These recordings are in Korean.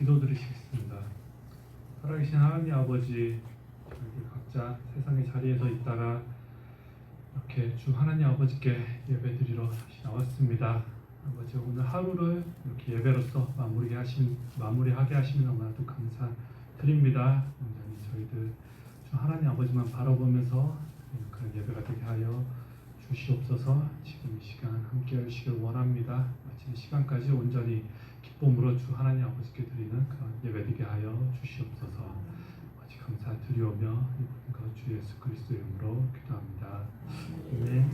기도드리시겠습니다. 살아계신 하나님 아버지, 저희들 각자 세상의 자리에서 있다가 이렇게 주 하나님 아버지께 예배드리러 다시 나왔습니다. 아버지, 오늘 하루를 이렇게 예배로서 마무리하게 하시면 너무나도 감사드립니다. 온전히 저희들 주 하나님 아버지만 바라보면서 그런 예배가 되게 하여 주시옵소서. 지금 이 시간 함께 하시길 원합니다. 마치는 시간까지 온전히 기쁨으로 주 하나님 아버지께 드리는 그런 예배 되게 하여 주시옵소서. 아버지 감사드리오며 이 모든 것 주 예수 그리스도 이름으로 기도합니다. 아멘.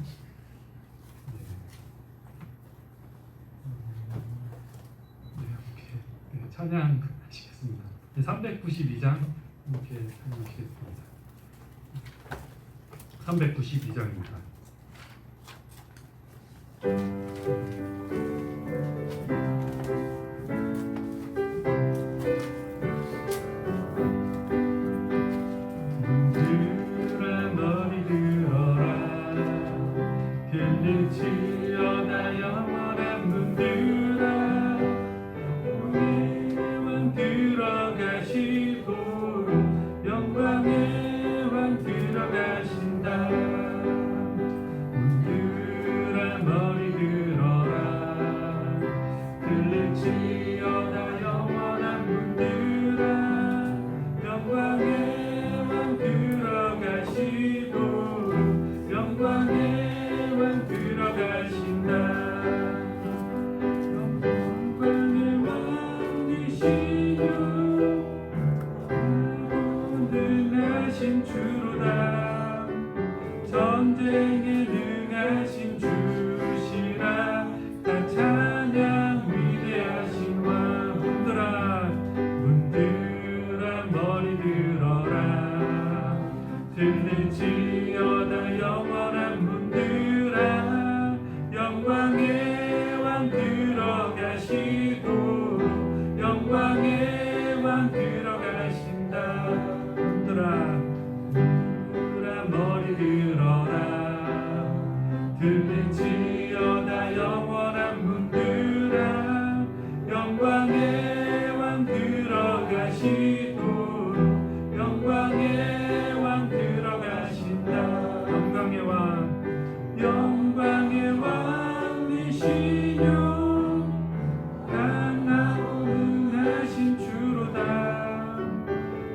찬양하시겠습니다. 392장 이렇게 찬양하시겠습니다. 392장입니다. 전쟁에 능하신 주시라. 다 찬양 위대하신 왕. 문들아 머리 들어라. 들릴지어다 영원한 문들아. 영광의 왕 들어가시고 영광의 왕 들어가신다. 문들아 머리 들어라. 들릴지어다 영원한 문들아. 영광의 왕 들어가시고 영광의 왕 들어가신다. 영광의 왕이시요 강하고 능하신 주로다.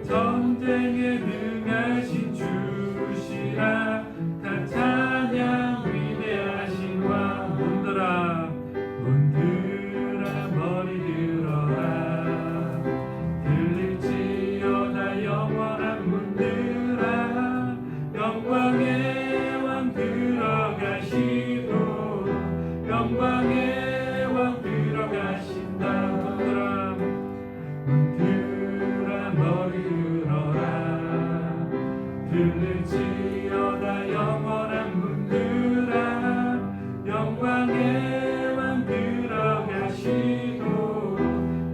전쟁에 능하신 주시라. 다 찬양 위대하신 왕. 문들아 머리 들어라. 들릴지어다 영원한 문들아. 영광의 왕 들어가시고 영광의 왕 들어가신다. 문들아 머리 들어라. 들릴지어다 영원한 문들아. 영광의 왕 들어가시고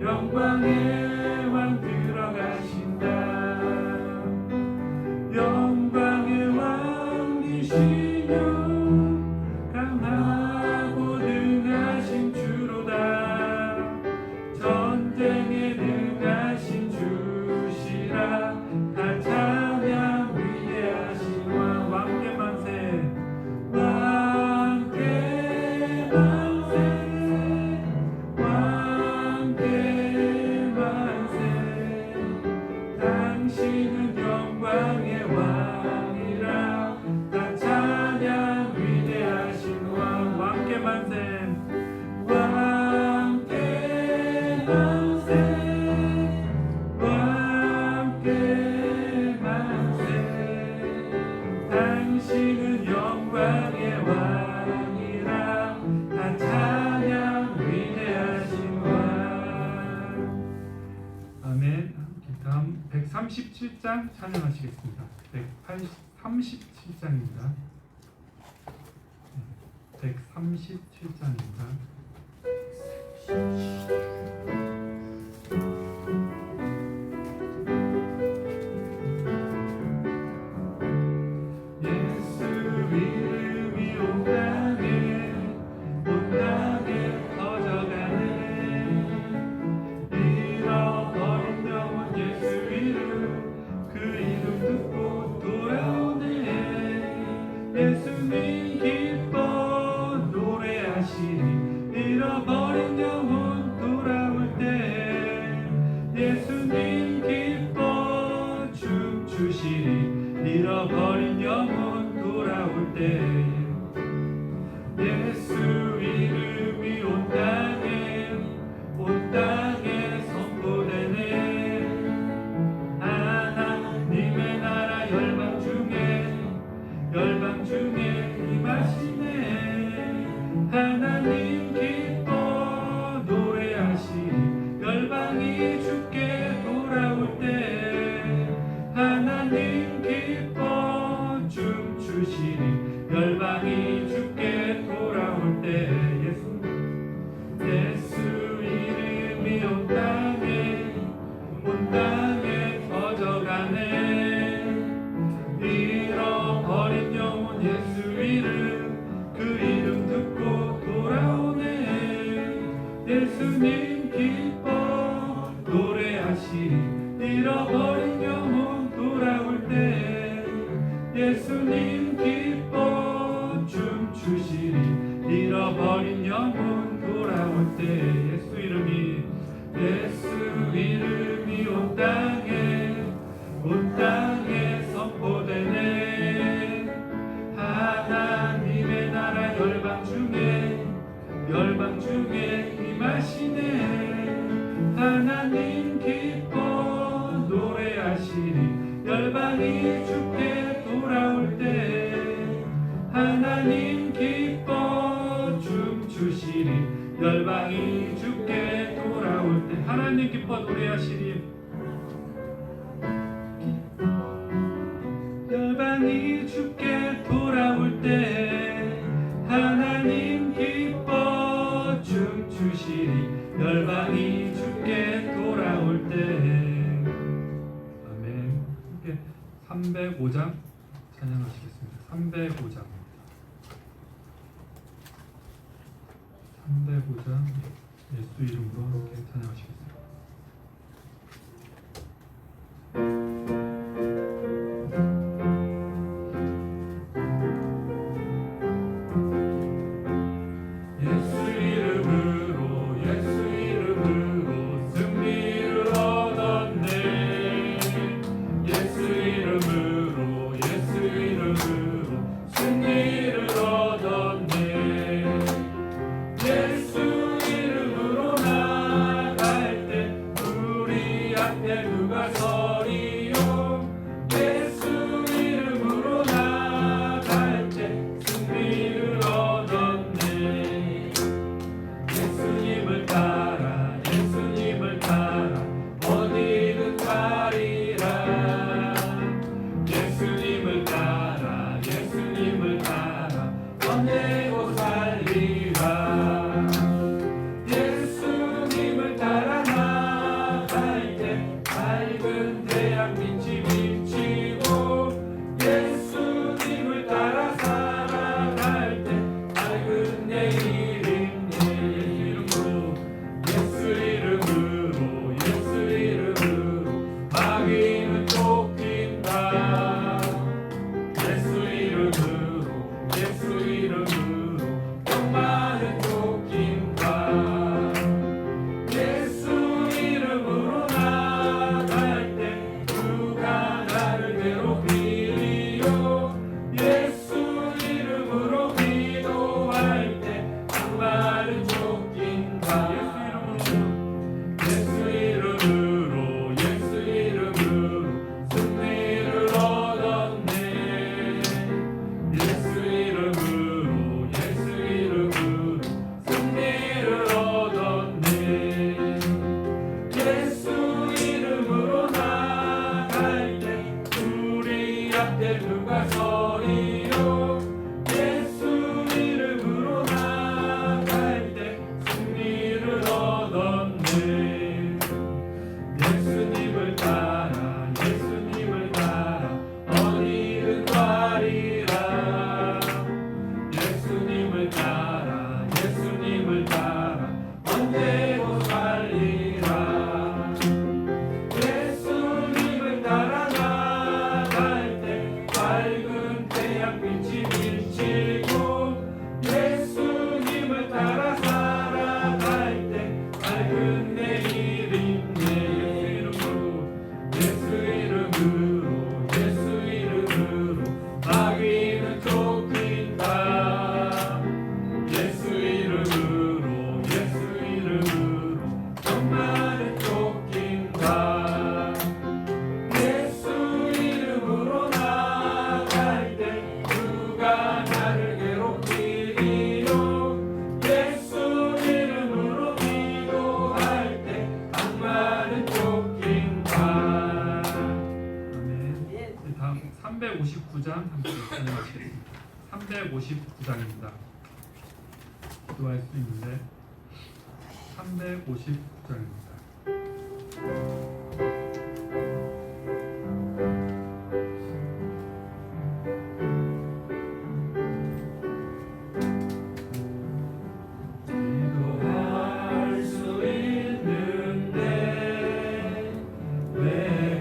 영광의 왕 들어가신다. 영광의 왕이시요 강하고 능하신 주로다. 전쟁에 능하신 주시라. 다 찬양 위대하신 왕. 왕께 만세. 왕께 만세. 왕께 만세. 당신은 영광의 왕이라. 다 찬양 위대하신 왕. 왕께 만세. 왕께 만세. 왕께 만세. 당신은 영광의 왕이라. 다 찬양 위대하신 왕. 아멘. 다음 137장 찬양하시겠습니다. 137장입니다. 137장입니다. 예수 이름이 온 땅에 터져가네. 일어나 잃어버린 영혼 돌아올 때 예수님 기뻐 춤추시리. 잃어버린 영혼 돌아올 때 예수 이름이 온 땅에 선포되네. 하나님의 나라 열방 중에 임하시네. 하나님 기뻐 노래하시리. 열방이 주께 돌아올 때 하나님 기뻐 춤추시리. 열방이 주께 돌아올 때 하나님 기뻐 노래하시리. 열방이 주께 돌아올 때 하나님 기뻐 춤추시리. 열방이 주께 돌아올 때. 아멘. 함께 305장 찬양하시겠습니다. 305장 305장 예수 이름으로 함께 찬양하시겠습니다. 함께 찬양하시겠습니다. 359장입니다. 기도할 수 있는데 359장입니다. 기도할 수 있는데 왜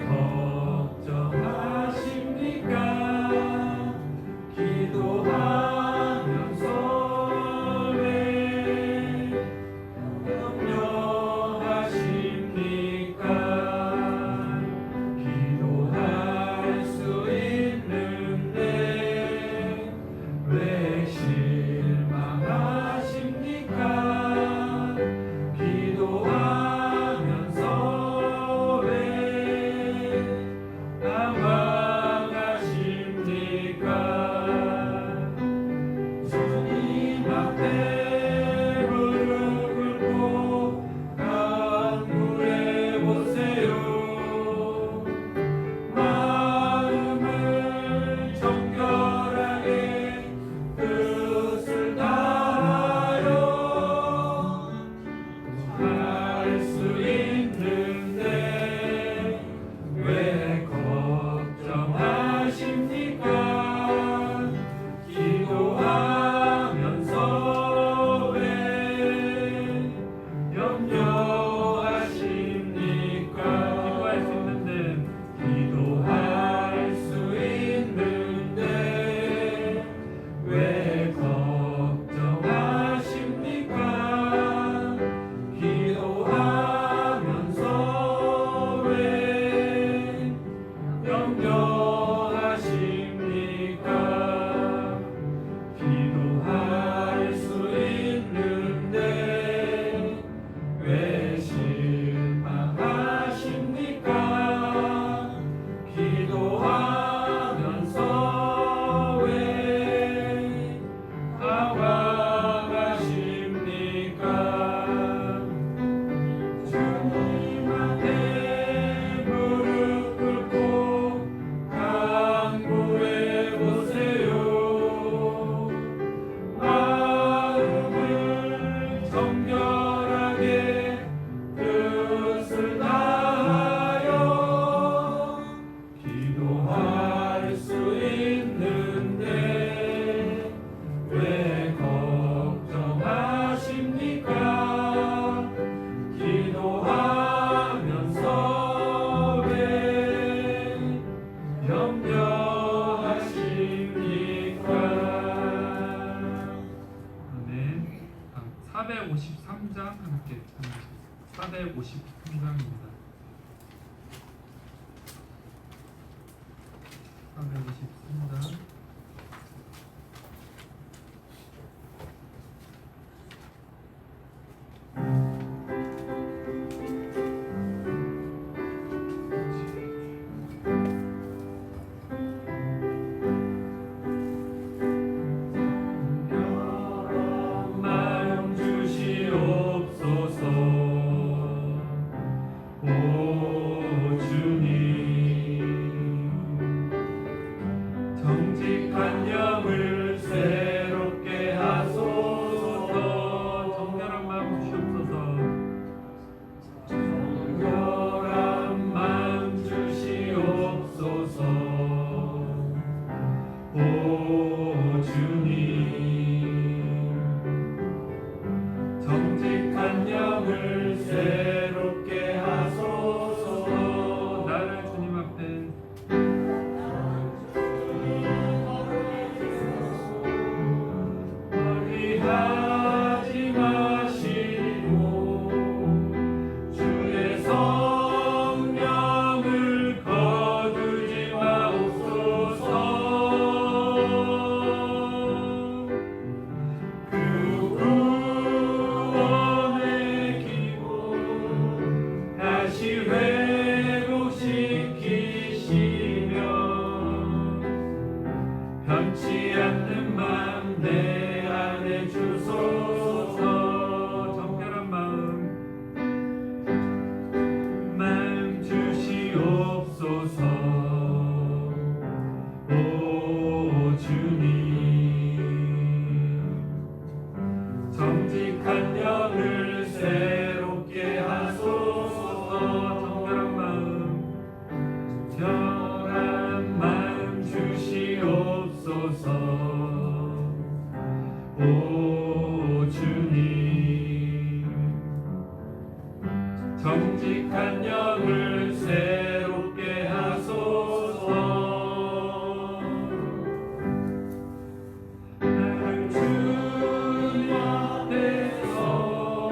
453장입니다. 453장. 마음 주시옵소서. 오 주님, 정직한 영을 새롭게 하소서. 정결한 마음 주시옵소서. 정결한 마음 주시옵소서. 오 주님, 정직한 영을 새롭게 하소서. 나를 주님 앞에 멀리 하지 마시고 주의 성령을 거두지 마옵소서. 그 구원의 기쁨 다시 회복시키시며 변치 않는 마음 내 안에 주소서. 정결한 마음 주시옵소서. 오 주님, 정직한 영을 새롭게 하소서. 정결한 마음 주시옵소서. 오 주님, 정직한 영을 새롭게 하소서. 나를 주님 앞에서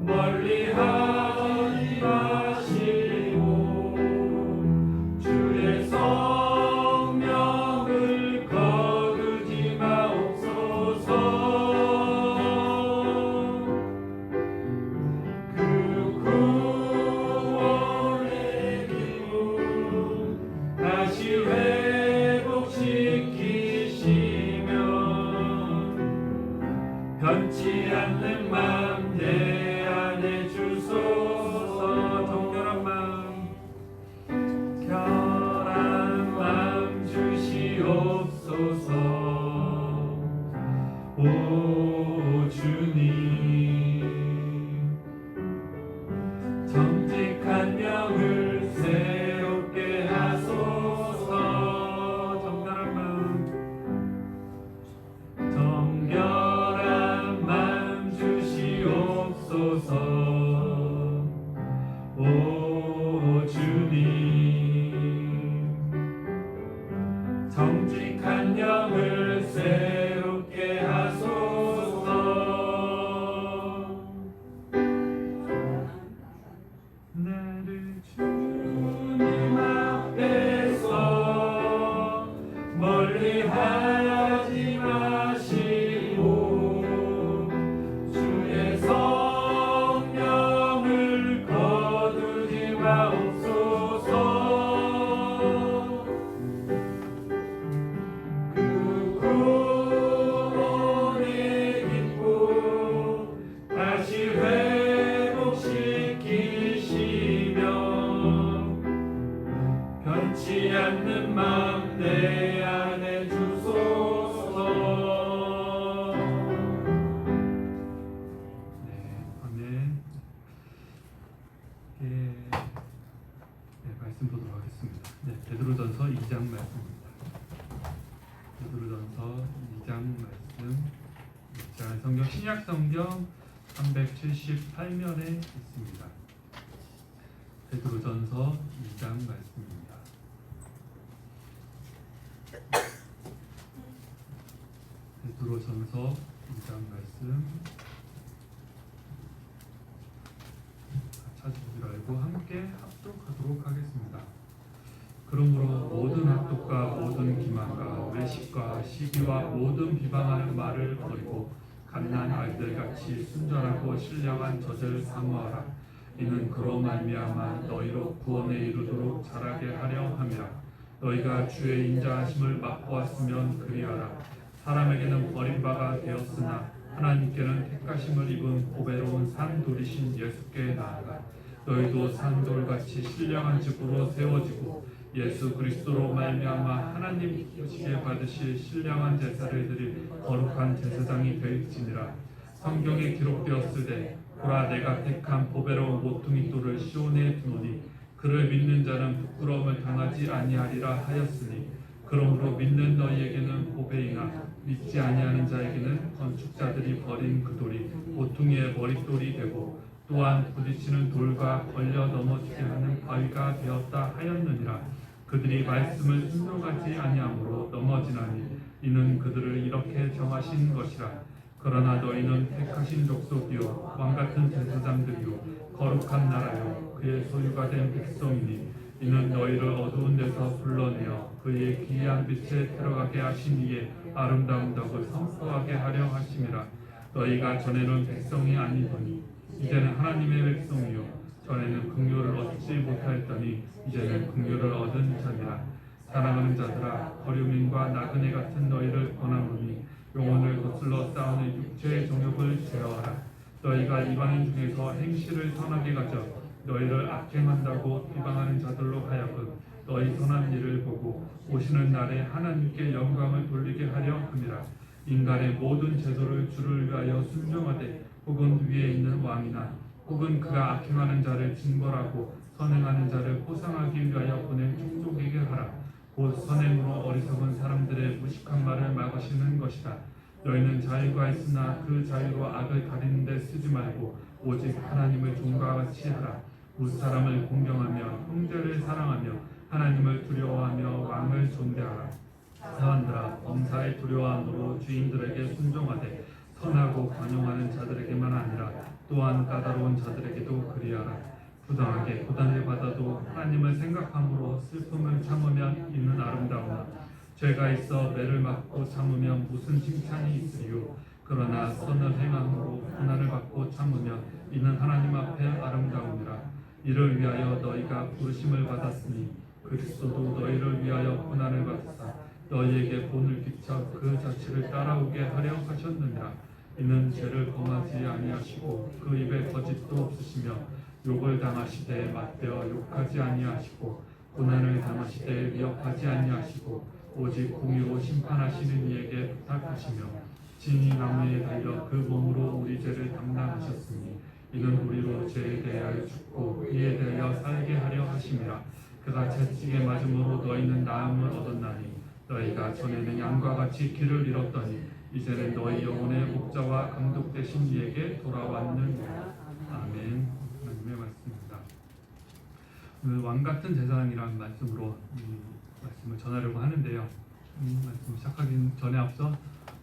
멀리 하지 마시고 주의 성령을 거두지 마옵소서. 그 구원의 기쁨 다시 회복시키시며 변치 않는 마음 내 안에 주소서. 정결한 마음 주시옵소서. 오 주님, 정직한 영을 새롭게 하소서. 정결한 마음 주시옵소서. 오 주님, 정직한 영을 새롭게 하소서. 나를 주님 앞에서 멀리 하지 마시고 주의 성령을 거두지 마옵소서. 그 구원의 기쁨 다시 회복시키시며 변치 않는 마음 내 안에 주소서. 네, 아멘. 말씀 보도록 하겠습니다. 베드로전서 2장 말씀입니다. 베드로전서 2장 말씀. 자, 성경 신약 성경 378면에 있습니다. 베드로전서 2장 말씀입니다. 베드로전서 2장 말씀. 함께 합독하도록 하겠습니다. 그러므로 모든 합독과 모든 기만과 외식과 시기와 모든 비방하는 말을 버리고 갓난 아이들같이 순전하고 신령한 젖을 사모하라. 이는 그로 말미암아 너희로 구원에 이르도록 자라게 하려 함이라. 너희가 주의 인자하심을 맛보았으면 그리하라. 사람에게는 버림바가 되었으나 하나님께는 택하심을 입은 보배로운 산돌이신 예수께 나아가 너희도 산돌같이 신령한 집으로 세워지고 예수 그리스도로 말미암아 하나님 보시기에 받으실 신령한 제사를 드릴 거룩한 제사장이 될지니라. 성경에 기록되었으되 보라 내가 택한 보배로운 모퉁이 돌을 시온에 두노니 그를 믿는 자는 부끄러움을 당하지 아니하리라 하였으니 그러므로 믿는 너희에게는 보배이나 믿지 아니하는 자에게는 건축자들이 버린 그 돌이 모퉁이의 머릿돌이 되고 또한 부딪히는 돌과 걸려 넘어지게 하는 바위가 되었다 하였느니라. 그들이 말씀을 순종하지 아니하므로 넘어지나니 이는 그들을 이렇게 정하신 것이라. 그러나 너희는 택하신 족속이요 왕같은 제사장들이요 거룩한 나라요 그의 소유가 된 백성이니 이는 너희를 어두운 데서 불러내어 그의 기이한 빛에 들어가게 하신 이의 아름다운 덕을 선포하게 하려 하심이라. 너희가 전에는 백성이 아니더니 이제는 하나님의 백성이요 전에는 긍휼을 얻지 못하였더니 이제는 긍휼을 얻은 자니라. 사랑하는 자들아 버류민과 나그네 같은 너희를 권하노니 영혼을 거슬러 싸우는 육체의 정욕을 제어하라. 너희가 이방인 중에서 행실을 선하게 가져 너희를 악행한다고 비방하는 자들로 하여금 너희 선한 일을 보고 오시는 날에 하나님께 영광을 돌리게 하려 함이라. 인간의 모든 제도를 주를 위하여 순종하되 혹은 위에 있는 왕이나 혹은 그가 악행하는 자를 징벌하고 선행하는 자를 포상하기 위하여 보낸 족속에게 하라. 곧 선행으로 어리석은 사람들의 무식한 말을 막으시는 것이다. 너희는 자유가 있으나 그 자유로 악을 가리는 데 쓰지 말고 오직 하나님을 종과 같이 하라. 무사람을 공경하며 형제를 사랑하며 하나님을 두려워하며 왕을 존대하라. 사람들아 범사에 두려워함으로 주인들에게 순종하되 선하고 관용하는 자들에게만 아니라 또한 까다로운 자들에게도 그리하라. 부당하게 고난을 받아도 하나님을 생각함으로 슬픔을 참으면 이는 아름다우나 죄가 있어 매를 맞고 참으면 무슨 칭찬이 있으리요. 그러나 선을 행함으로 고난을 받고 참으면 이는 하나님 앞에 아름다우니라. 이를 위하여 너희가 부르심을 받았으니 그리스도도 너희를 위하여 고난을 받으사 너희에게 본을 비춰 그 자취를 따라오게 하려 하셨느니라. 이는 죄를 범하지 아니하시고 그 입에 거짓도 없으시며 욕을 당하시되 맞대어 욕하지 아니하시고 고난을 당하시되 미혹하지 아니하시고 오직 공의로 심판하시는 이에게 부탁하시며 진이 나무에 달려 그 몸으로 우리 죄를 담당하셨으니 이는 우리로 죄에 대하여 죽고 이에 대하여 살게 하려 하심이라. 그가 채찍에 맞음으로 너희는 나음을 얻었나니 너희가 전에는 양과 같이 길을 잃었더니 이제는 너희 영혼의 목자와 감독 되신 이에게 돌아왔느니라. 아멘. 하나님의 말씀입니다. 오늘 왕같은 제사장이라는 말씀으로 이 말씀을 전하려고 하는데요. 말씀 시작하기 전에 앞서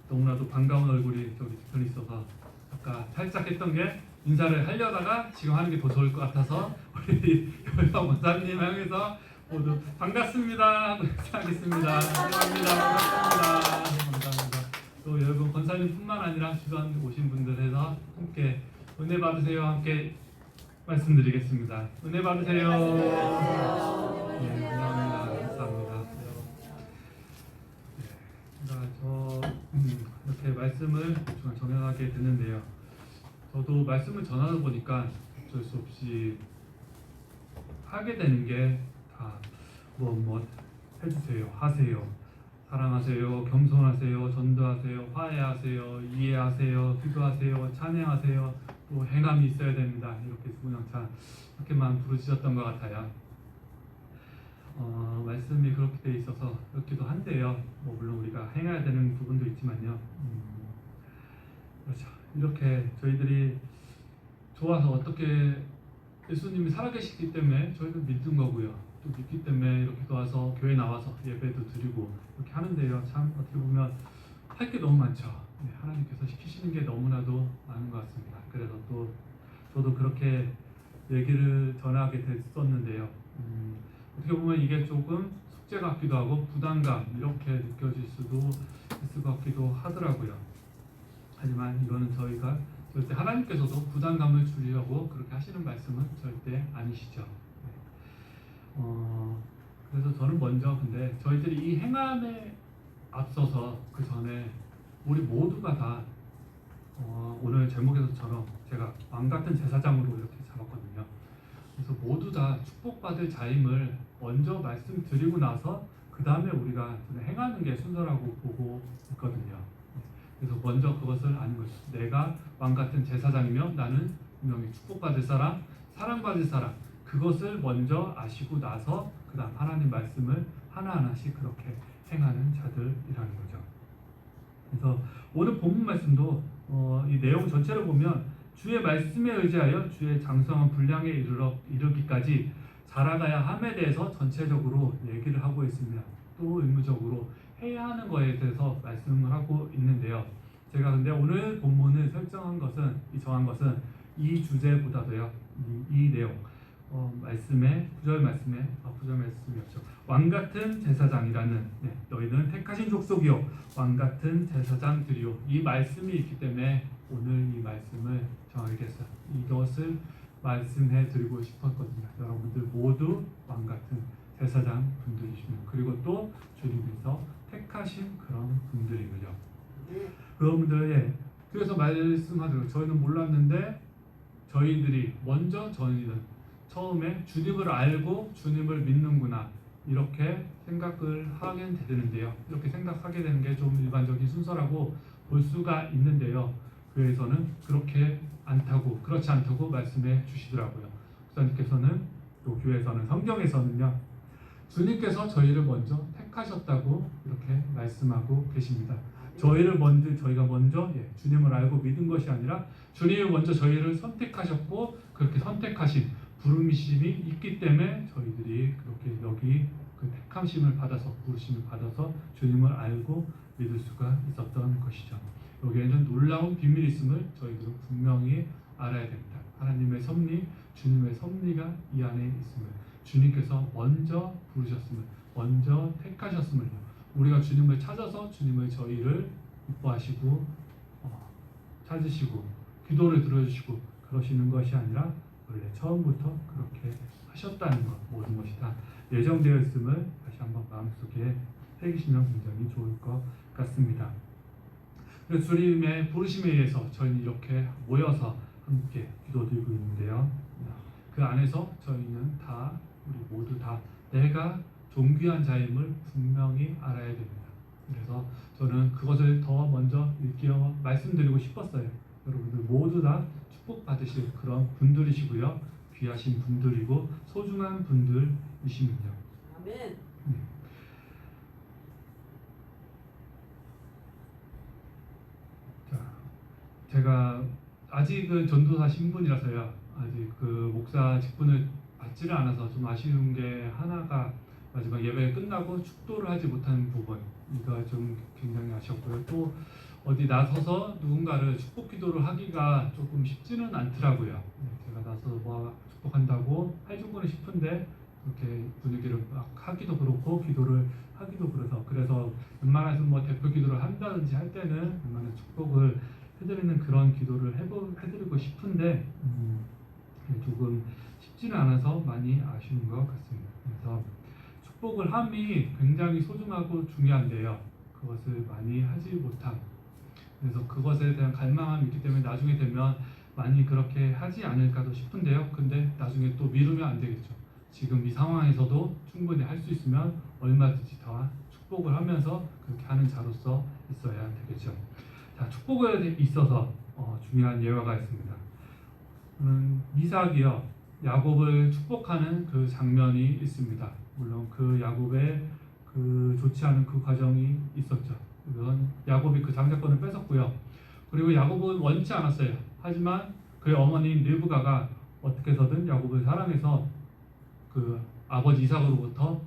너무나도 반가운 얼굴이 저기 뒤편에 있어서 아까 살짝 했던 게 인사를 하려다가 지금 하는 게 더 좋을 것 같아서 우리 여자 원사님 향해서 모두 반갑습니다 하고 인사하겠습니다. 감사합니다. 감사합니다. 또 여러분 권사님뿐만 아니라 주변 오신 분들에서 함께 은혜 받으세요. 함께 말씀드리겠습니다. 은혜 받으세요. 네, 감사합니다. 감사합니다. 저 이렇게 말씀을 전하게 됐는데요. 저도 말씀을 전하다 보니까 어쩔 수 없이 하게 되는 게 다 뭐 해주세요, 하세요, 사랑하세요, 겸손하세요, 전도하세요, 화해하세요, 이해하세요, 기도하세요, 찬양하세요, 또 행함이 있어야 됩니다. 이렇게 수구장창 이렇게만 부르짖었던 것 같아요. 말씀이 그렇게 돼 있어서 그렇기도 한데요. 뭐 물론 우리가 행해야 되는 부분도 있지만요. 그렇죠. 이렇게 저희들이 좋아서 어떻게 예수님이 살아계시기 때문에 저희는 믿는 거고요. 또 믿기 때문에 이렇게 도와서 교회 나와서 예배도 드리고 이렇게 하는데요. 참 어떻게 보면 할 게 너무 많죠. 네, 하나님께서 시키시는 게 너무나도 많은 것 같습니다. 그래서 또 저도 그렇게 얘기를 전하게 됐었는데요. 어떻게 보면 이게 조금 숙제 같기도 하고 부담감 이렇게 느껴질 수도 있을 것 같기도 하더라고요. 하지만 이거는 저희가 절대 하나님께서도 부담감을 주려고 그렇게 하시는 말씀은 절대 아니시죠. 그래서 저는 먼저 근데 저희들이 이 행함에 앞서서 그 전에 우리 모두가 다 오늘 제목에서처럼 제가 왕 같은 제사장으로 이렇게 잡았거든요. 그래서 모두 다 축복받을 자임을 먼저 말씀드리고 나서 그 다음에 우리가 행하는 게 순서라고 보고 있거든요. 그래서 먼저 그것을 아는 거죠. 내가 왕 같은 제사장이며 나는 분명히 축복받을 사람, 사랑받을 사람, 그것을 먼저 아시고 나서 그 다음 하나님 말씀을 하나하나씩 그렇게 행하는 자들이라는 거죠. 그래서 오늘 본문 말씀도 이 내용 전체를 보면 주의 말씀에 의지하여 주의 장성한 분량에 이르기까지 자라가야 함에 대해서 전체적으로 얘기를 하고 있으며 또 의무적으로 해야 하는 거에 대해서 말씀을 하고 있는데요. 제가 근데 오늘 본문을 설정한 것은 정한 것은 이 주제보다도요. 이 내용 말씀에 구절 말씀이었죠. 왕 같은 제사장이라는 너희는 택하신 족속이요 왕 같은 제사장들이요 이 말씀이 있기 때문에 오늘 이 말씀을 정하게 됐어요. 이것을 말씀해 드리고 싶었거든요. 여러분들 모두 왕 같은 제사장 분들이시며 그리고 또 주님께서 택하신 그런 분들이군요. 여러분들 그래서 말씀하죠. 저희는 몰랐는데 저희들이 먼저 저희는 처음에 주님을 알고 주님을 믿는구나 이렇게 생각을 하게 되는데요. 이렇게 생각하게 되는 게 좀 일반적인 순서라고 볼 수가 있는데요. 교회에서는 그렇지 않다고 말씀해 주시더라고요. 목사님께서는 또 교회에서는 성경에서는요. 주님께서 저희를 먼저 택하셨다고 이렇게 말씀하고 계십니다. 저희가 먼저 주님을 알고 믿은 것이 아니라 주님이 먼저 저희를 선택하셨고 그렇게 선택하신 부르심이 있기 때문에 저희들이 그렇게 여기 그 택함심을 받아서 부르심을 받아서 주님을 알고 믿을 수가 있었던 것이죠. 여기에는 놀라운 비밀이 있음을 저희들은 분명히 알아야 됩니다. 하나님의 섭리, 주님의 섭리가 이 안에 있음을 주님께서 먼저 부르셨음을 먼저 택하셨음을요. 우리가 주님을 찾아서 주님을 저희를 기뻐하시고 찾으시고 기도를 들어주시고 그러시는 것이 아니라 원래 처음부터 그렇게 하셨다는 것 모든 것이 다 예정되어 있음을 다시 한번 마음속에 새기시면 굉장히 좋을 것 같습니다. 그래서 주님의 부르심에 의해서 저희는 이렇게 모여서 함께 기도드리고 있는데요. 그 안에서 저희는 다 우리 모두 다 내가 존귀한 자임을 분명히 알아야 됩니다. 그래서 저는 그것을 더 먼저 일깨워 말씀드리고 싶었어요. 여러분들 모두 다 축복받으실 그런 분들이시고요. 귀하신 분들이고 소중한 분들이시군요. 아멘. 자, 제가 아직은 전도사 신분이라서요. 아직 그 목사 직분을 받지를 않아서 좀 아쉬운 게 하나가 마지막 예배 끝나고 축도를 하지 못한 부분 이거 좀 굉장히 아쉬웠고요. 또 어디 나서서 누군가를 축복 기도를 하기가 조금 쉽지는 않더라고요. 제가 나서서 축복한다고 해주고는 싶은데 그렇게 분위기를 막 하기도 그렇고 기도를 하기도 그래서 웬만해서 대표 기도를 한다든지 할 때는 웬만한 축복을 해드리는 그런 기도를 해드리고 싶은데 조금 쉽지는 않아서 많이 아쉬운 것 같습니다. 그래서 축복을 함이 굉장히 소중하고 중요한데요. 그것을 많이 하지 못함. 그래서 그것에 대한 갈망함이 있기 때문에 나중에 되면 많이 그렇게 하지 않을까도 싶은데요. 근데 나중에 또 미루면 안 되겠죠. 지금 이 상황에서도 충분히 할 수 있으면 얼마든지 다 축복을 하면서 그렇게 하는 자로서 있어야 되겠죠. 자, 축복에 있어서 중요한 예화가 있습니다. 이삭이요 야곱을 축복하는 그 장면이 있습니다. 물론 그 야곱의 그 좋지 않은 그 과정이 있었죠. 그건 야곱이 그 장자권을 뺏었고요. 그리고 야곱은 원치 않았어요. 하지만 그의 어머니인 르브가가 어떻게 해서든 야곱을 사랑해서 그 아버지 이삭으로부터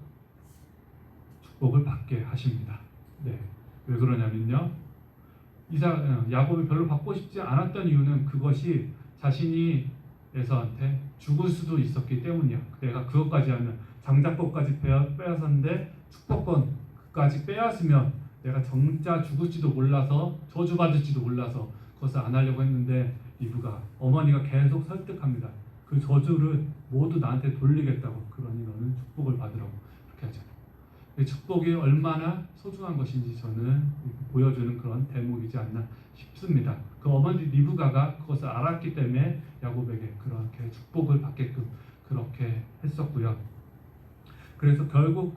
축복을 받게 하십니다. 네, 왜 그러냐면요. 야곱이 별로 받고 싶지 않았던 이유는 그것이 자신이 에서한테 죽을 수도 있었기 때문이야. 내가 그것까지 하면 장자권까지 빼앗았는데 축복권까지 빼앗으면 내가 정자 죽을지도 몰라서 저주받을지도 몰라서 그것을 안 하려고 했는데 리브가 어머니가 계속 설득합니다. 그 저주를 모두 나한테 돌리겠다고. 그러니 너는 축복을 받으라고 그렇게 하죠. 축복이 얼마나 소중한 것인지 저는 보여주는 그런 대목이지 않나 싶습니다. 그 어머니 리브가가 그것을 알았기 때문에 야곱에게 그렇게 축복을 받게끔 그렇게 했었고요. 그래서 결국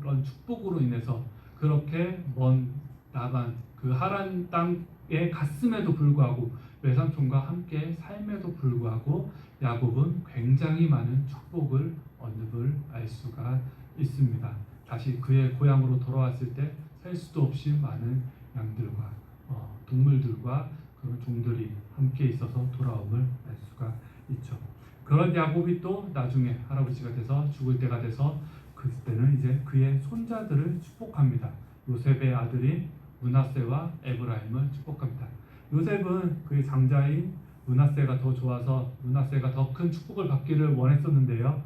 그런 축복으로 인해서 그렇게 먼 나간 그 하란 땅에 갔음에도 불구하고 외삼촌과 함께 삶에도 불구하고 야곱은 굉장히 많은 축복을 얻음을 알 수가 있습니다. 다시 그의 고향으로 돌아왔을 때 셀 수도 없이 많은 양들과 동물들과 그런 종들이 함께 있어서 돌아옴을 알 수가 있죠. 그런 야곱이 또 나중에 할아버지가 돼서 죽을 때가 돼서 그때는 이제 그의 손자들을 축복합니다. 요셉의 아들이 므낫세와 에브라임을 축복합니다. 요셉은 그의 장자인 므낫세가 더 좋아서 므낫세가 더 큰 축복을 받기를 원했었는데요.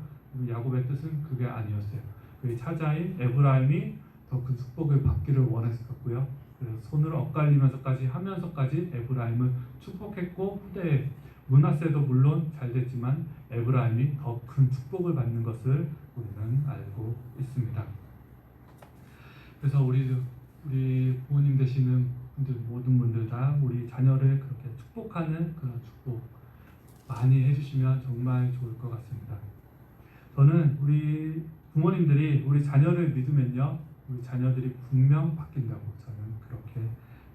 야곱의 뜻은 그게 아니었어요. 그의 차자인 에브라임이 더 큰 축복을 받기를 원했었고요. 그래서 손을 엇갈리면서까지 하면서까지 에브라임을 축복했고 후대에 므낫세도 물론 잘 됐지만 에브라임이 더 큰 축복을 받는 것을 우리는 알고 있습니다. 그래서 우리 부모님 되시는 분들 모든 분들 다 우리 자녀를 그렇게 축복하는 그런 축복 많이 해주시면 정말 좋을 것 같습니다. 저는 우리 부모님들이 우리 자녀를 믿으면요, 우리 자녀들이 분명 바뀐다고 저는 그렇게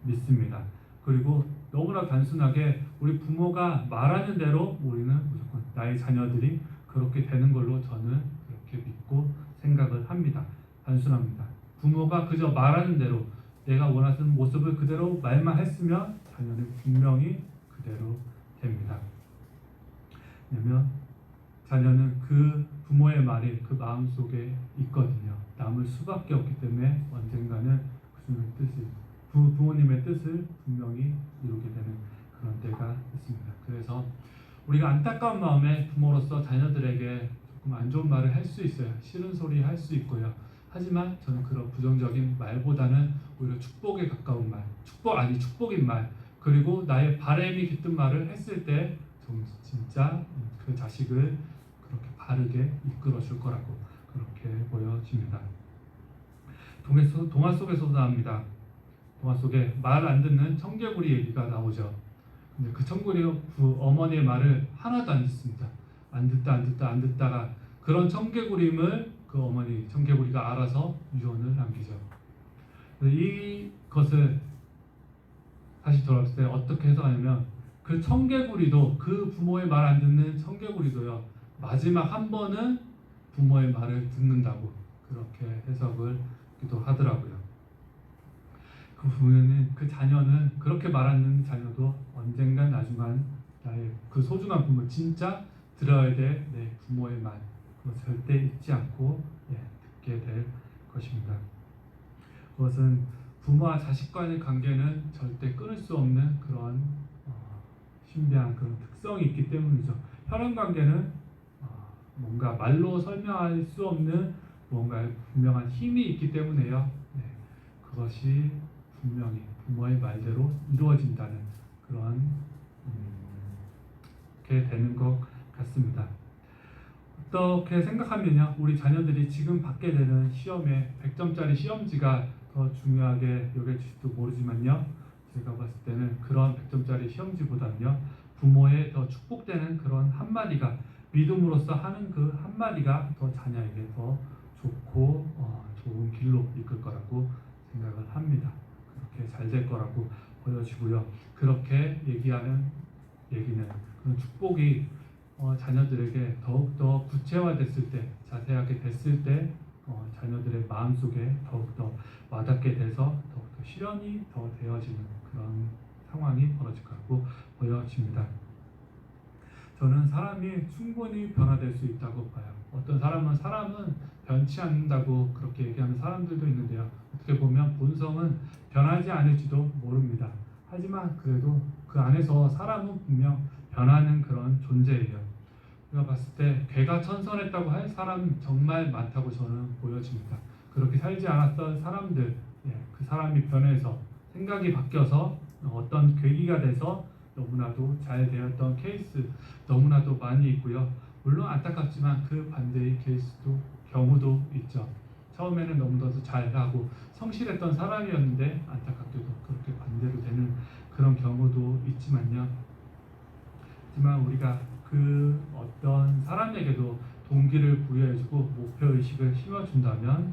믿습니다. 그리고 너무나 단순하게 우리 부모가 말하는 대로 우리는 무조건 나의 자녀들이 그렇게 되는 걸로 저는 그렇게 믿고 생각을 합니다. 단순합니다. 부모가 그저 말하는 대로 내가 원하는 모습을 그대로 말만 했으면 자녀는 분명히 그대로 됩니다. 왜냐면 자녀는 그 부모의 말이 그 마음속에 있거든요. 남을 수밖에 없기 때문에 언젠가는 그분의 뜻을, 부모님의 뜻을 분명히 이루게 되는 그런 때가 있습니다. 그래서 우리가 안타까운 마음에 부모로서 자녀들에게 조금 안 좋은 말을 할 수 있어요. 싫은 소리 할 수 있고요. 하지만 저는 그런 부정적인 말보다는 오히려 축복에 가까운 말, 축복인 말, 그리고 나의 바람이 깃든 말을 했을 때 진짜 그 자식을 그렇게 바르게 이끌어 줄 거라고 그렇게 보여집니다. 동화 속에서도 나옵니다. 동화 속에 말 안 듣는 청개구리 얘기가 나오죠. 근데 그 청개구리 그 어머니의 말을 하나도 안 듣습니다. 안 듣다가 그런 청개구리를 그 어머니 청개구리가 알아서 유언을 남기죠. 이것을 다시 돌아봤을 때 어떻게 해석하냐면 그 청개구리도 그 부모의 말 안 듣는 청개구리도요, 마지막 한 번은 부모의 말을 듣는다고 그렇게 해석을 기도 하더라고요. 그 부모는 그 자녀는 그렇게 말하는 자녀도 언젠가 나중간 나의 그 소중한 부모 진짜 들어야 될 내 부모의 말 그거 절대 잊지 않고 듣게 될 것입니다. 그것은 부모와 자식 간의 관계는 절대 끊을 수 없는 그런 신비한 그런 특성이 있기 때문이죠. 혈연 관계는 뭔가 말로 설명할 수 없는 뭔가 분명한 힘이 있기 때문에요. 그것이 분명히 부모의 말대로 이루어진다는 그런 게 되는 것 같습니다. 어떻게 생각하면요, 우리 자녀들이 지금 받게 되는 시험에 100점짜리 시험지가 더 중요하게 여겨질지도 모르지만요, 제가 봤을 때는 그런 100점짜리 시험지보다는요, 부모의 더 축복되는 그런 한마디가, 믿음으로써 하는 그 한마디가 더 자녀에게 더 좋고 좋은 길로 이끌 거라고 생각을 합니다. 그렇게 잘 될 거라고 보여지고요. 그렇게 얘기하는 얘기는 그런 축복이 자녀들에게 더욱더 구체화됐을 때, 자세하게 됐을 때 자녀들의 마음속에 더욱더 와닿게 돼서 더욱더 실현이 더 되어지는 그런 상황이 벌어질 거라고 보여집니다. 저는 사람이 충분히 변화될 수 있다고 봐요. 어떤 사람은 변치 않는다고 그렇게 얘기하는 사람들도 있는데요. 어떻게 보면 본성은 변하지 않을지도 모릅니다. 하지만 그래도 그 안에서 사람은 분명 변하는 그런 존재예요. 제가 봤을 때 개가천선했다고 할 사람 정말 많다고 저는 보여집니다. 그렇게 살지 않았던 사람들, 그 사람이 변해서 생각이 바뀌어서 어떤 계기가 돼서 너무나도 잘 되었던 케이스 너무나도 많이 있고요. 물론 안타깝지만 그 반대의 케이스도 경우도 있죠. 처음에는 너무나도 잘하고 성실했던 사람이었는데 안타깝게도 그렇게 반대로 되는 그런 경우도 있지만요. 하지만 우리가 그 어떤 사람에게도 동기를 부여해주고 목표의식을 심어준다면,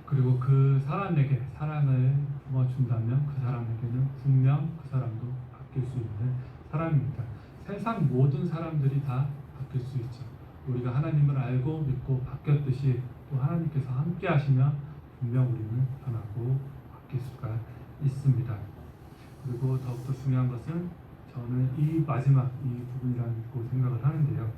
그리고 그 사람에게 사랑을 부어준다면 그 사람에게는 분명 그 사람도 바뀔 수 있는 사람입니다. 세상 모든 사람들이 다 바뀔 수 있죠. 우리가 하나님을 알고 믿고 바뀌었듯이 또 하나님께서 함께 하시면 분명 우리는 변하고 바뀔 수가 있습니다. 그리고 더욱더 중요한 것은 저는 이 마지막 이 부분이라고 생각을 하는데요.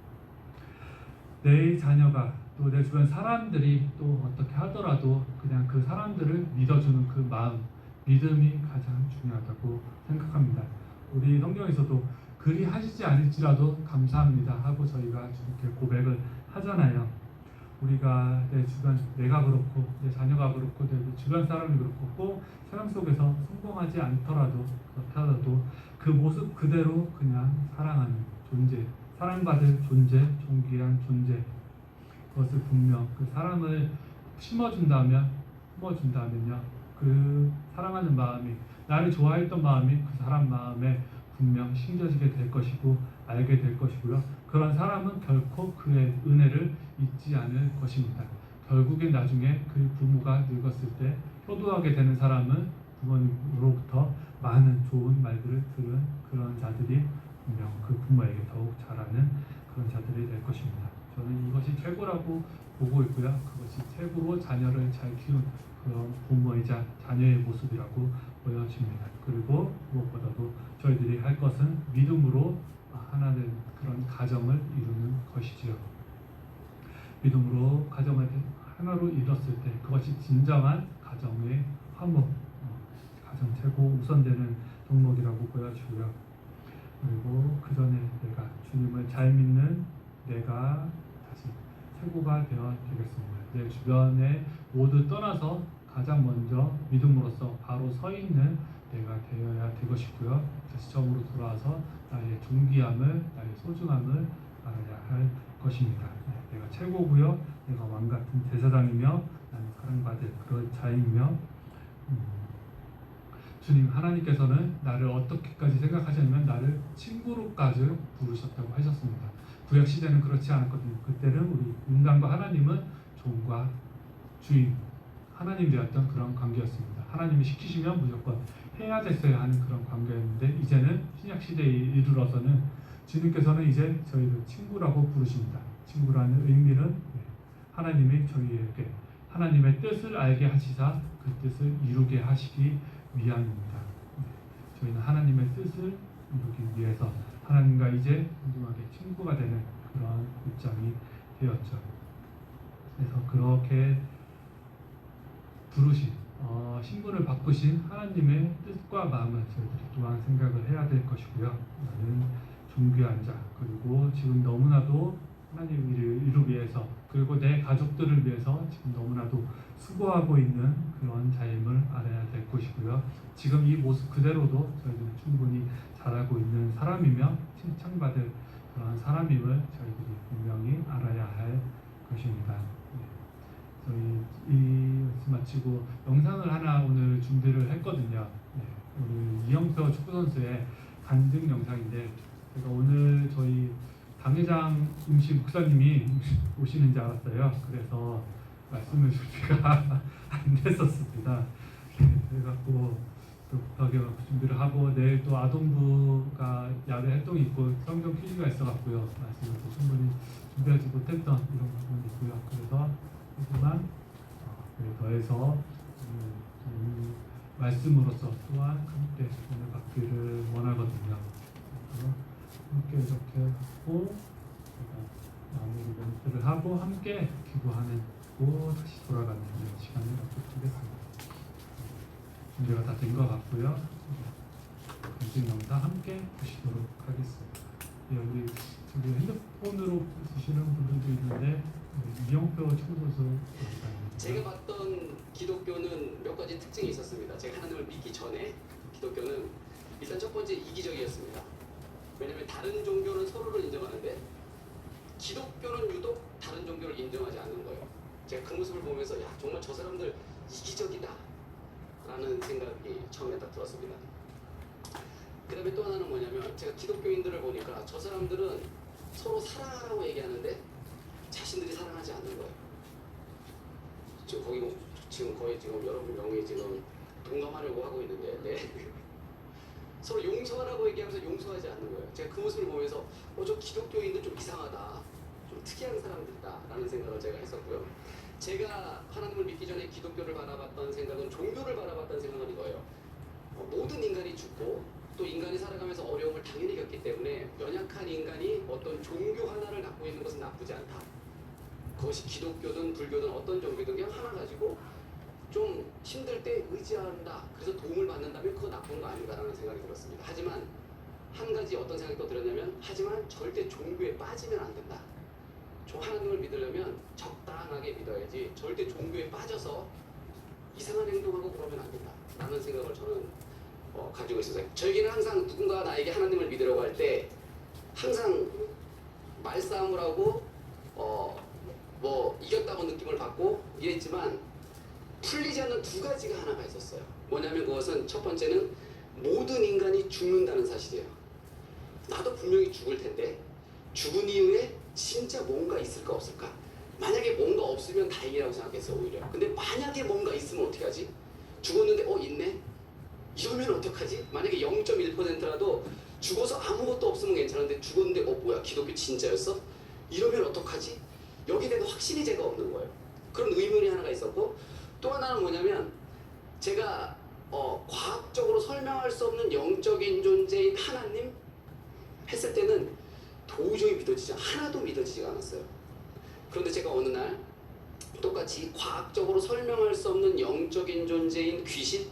내 자녀가 또 내 주변 사람들이 또 어떻게 하더라도 그냥 그 사람들을 믿어주는 그 마음, 믿음이 가장 중요하다고 생각합니다. 우리 성경에서도 그리 하시지 않을지라도 감사합니다 하고 저희가 이렇게 고백을 하잖아요. 우리가 내 주변, 내가 그렇고 내 자녀가 그렇고 내 주변 사람이 그렇고 꼭 세상 속에서 성공하지 않더라도 그렇다라도 그 모습 그대로 그냥 사랑하는 존재, 사랑받을 존재, 존귀한 존재, 그것을 분명 그 사랑을 품어준다면요, 그 사랑하는 마음이, 나를 좋아했던 마음이 그 사람 마음에 분명 심겨지게 될 것이고 알게 될 것이고요. 그런 사람은 결코 그의 은혜를 잊지 않을 것입니다. 결국엔 나중에 그 부모가 늙었을 때 효도하게 되는 사람은 부모님으로부터 많은 좋은 말들을 들은 그런 자들이 분명 그 부모에게 더욱 잘하는 그런 자들이 될 것입니다. 저는 이것이 최고라고 보고 있고요. 그것이 최고로 자녀를 잘 키운 그런 부모이자 자녀의 모습이라고 보여집니다. 그리고 무엇보다도 저희들이 할 것은 믿음으로 하나된 그런 가정을 이루는 것이지요. 믿음으로 가정을 하나로 이뤘을 때 그것이 진정한 가정의 화목, 가장 최고 우선되는 종목이라고 보여지고요. 그리고 그 전에 내가 주님을 잘 믿는 내가 다시 최고가 되어 되겠습니다. 내 주변에 모두 떠나서 가장 먼저 믿음으로써 바로 서 있는 내가 되어야 되것이고요. 다시 점으로 돌아와서 나의 존귀함을, 나의 소중함을 알아야 할 것입니다. 내가 최고고요. 내가 왕 같은 제사장이며 나는 사랑받을 그런 자이며, 주님 하나님께서는 나를 어떻게까지 생각하셨냐면 나를 친구로까지 부르셨다고 하셨습니다. 구약 시대는 그렇지 않았거든요. 그때는 우리 인간과 하나님은 종과 주인, 하나님 되었던 그런 관계였습니다. 하나님이 시키시면 무조건 해야 됐어야 하는 그런 관계였는데, 이제는 신약 시대에 이르러서는 주님께서는 이제 저희를 친구라고 부르십니다. 친구라는 의미는 하나님이 저희에게 하나님의 뜻을 알게 하시사 그 뜻을 이루게 하시기 위함입니다. 저희는 하나님의 뜻을 이루기 위해서 하나님과 이제 궁금하게 친구가 되는 그런 입장이 되었죠. 그래서 그렇게 부르신, 신분을 바꾸신 하나님의 뜻과 마음을 저희들이 또한 생각을 해야 될 것이고요. 나는 존귀한 자, 그리고 지금 너무나도 하나님 일을 이루기 위해서, 그리고 내 가족들을 위해서 지금 너무나도 수고하고 있는 그런 자임을 알아야 될 것이고요. 지금 이 모습 그대로도 저희들은 충분히 잘하고 있는 사람이며 칭찬받을 그런 사람임을 저희들이 분명히 알아야 할 것입니다. 저희 이 말씀 마치고 영상을 하나 오늘 준비를 했거든요. 오늘 이영표 축구선수의 간증 영상인데, 제가 오늘 저희 당회장 임시 목사님이 오시는 줄 알았어요. 그래서 말씀을 준비가 안 됐었습니다. 그래갖고 급하게 준비를 하고, 내일 또 아동부가 야외 활동이 있고 성경 퀴즈가 있어갖고요. 말씀을 또 충분히 준비하지 못했던 이런 부분이 있고요. 그래서 하지만 더해서 말씀으로서 또한 함께 오늘 받기를 원하거든요. 그래서 함께 이렇게 하고 제가 마무리 멘트를 하고 함께 기도하는 고 다시 돌아가는 이런 시간을 갖도록 준비가 다 된 것 같고요. 간증 영상 함께 보시도록 하겠습니다. 우리 우리 핸드폰으로 쓰시는 분들도 있는데 이영표 총소서 제가 봤던 기독교는 몇 가지 특징이 있었습니다. 제가 하나님을 믿기 전에 기독교는 일단 첫 번째 이기적이었습니다. 왜냐하면 다른 종교는 서로를 인정하는데 기독교는 유독 다른 종교를 인정하지 않는 거예요. 제가 그 모습을 보면서 야 정말 저 사람들 이기적이다 라는 생각이 처음에 딱 들었습니다. 그 다음에 또 하나는 뭐냐면 제가 기독교인들을 보니까 저 사람들은 서로 사랑하라고 얘기하는데 자신들이 사랑하지 않는 거예요. 지금 거의 지금 여러 명이 지금 동감하려고 하고 있는데 네. 서로 용서하라고 얘기하면서 용서하지 않는 거예요. 제가 그 모습을 보면서 저 기독교인들 좀 이상하다, 좀 특이한 사람들이다 라는 생각을 제가 했었고요. 제가 하나님을 믿기 전에 기독교를 바라봤던 생각은 종교를 바라봤던 생각은 이거예요. 모든 인간이 죽고 또 인간이 살아가면서 어려움을 당연히 겪기 때문에 연약한 인간이 어떤 종교 하나를 갖고 있는 것은 나쁘지 않다. 그것이 기독교든 불교든 어떤 종교든 그냥 하나 가지고 좀 힘들 때 의지한다. 그래서 도움을 받는다면 그거 나쁜 거 아닌가라는 생각이 들었습니다. 하지만 한 가지 어떤 생각이 또 들었냐면 하지만 절대 종교에 빠지면 안 된다. 하나님을 믿으려면 적당하게 믿어야지 절대 종교에 빠져서 이상한 행동하고 그러면 안 된다. 라는 생각을 저는 가지고 있었어요. 저에게는 항상 누군가 나에게 하나님을 믿으려고 할 때 항상 말싸움을 하고 뭐 이겼다고 느낌을 받고 이랬지만 풀리지 않는 두 가지가 하나가 있었어요. 뭐냐면 그것은 첫 번째는 모든 인간이 죽는다는 사실이에요. 나도 분명히 죽을 텐데 죽은 이후에 진짜 뭔가 있을까 없을까? 만약에 뭔가 없으면 다행이라고 생각했어요 오히려. 근데 만약에 뭔가 있으면 어떻게 하지? 죽었는데 있네? 이러면 어떡하지? 만약에 0.1%라도 죽어서 아무것도 없으면 괜찮은데 죽었는데 뭐야 기독교 진짜였어? 이러면 어떡하지? 여기에 대한 확신이 제가 없는 거예요. 그런 의문이 하나가 있었고 또 하나는 뭐냐면 제가 과학적으로 설명할 수 없는 영적인 존재인 하나님 했을 때는 도저히 하나도 믿어지지가 않았어요. 그런데 제가 어느 날 똑같이 과학적으로 설명할 수 없는 영적인 존재인 귀신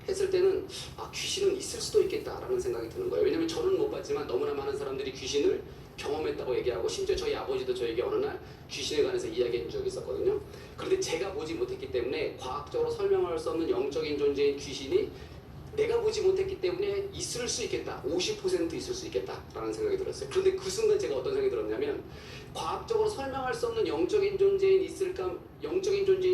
했을 때는 귀신은 있을 수도 있겠다라는 생각이 드는 거예요. 왜냐면 저는 못 봤지만 너무나 많은 사람들이 귀신을 경험했다고 얘기하고 심지어 저희 아버지도 저에게 어느 날 귀신에 관해서 이야기한 적이 있었거든요. 그런데 제가 보지 못했기 때문에 과학적으로 설명할 수 없는 영적인 존재인 귀신이 내가 보지 못했기 때문에 있을 수 있겠다. 50% 있을 수 있겠다라는 생각이 들었어요. 그런데 그 순간 제가 어떤 생각이 들었냐면 과학적으로 설명할 수 없는 영적인 존재인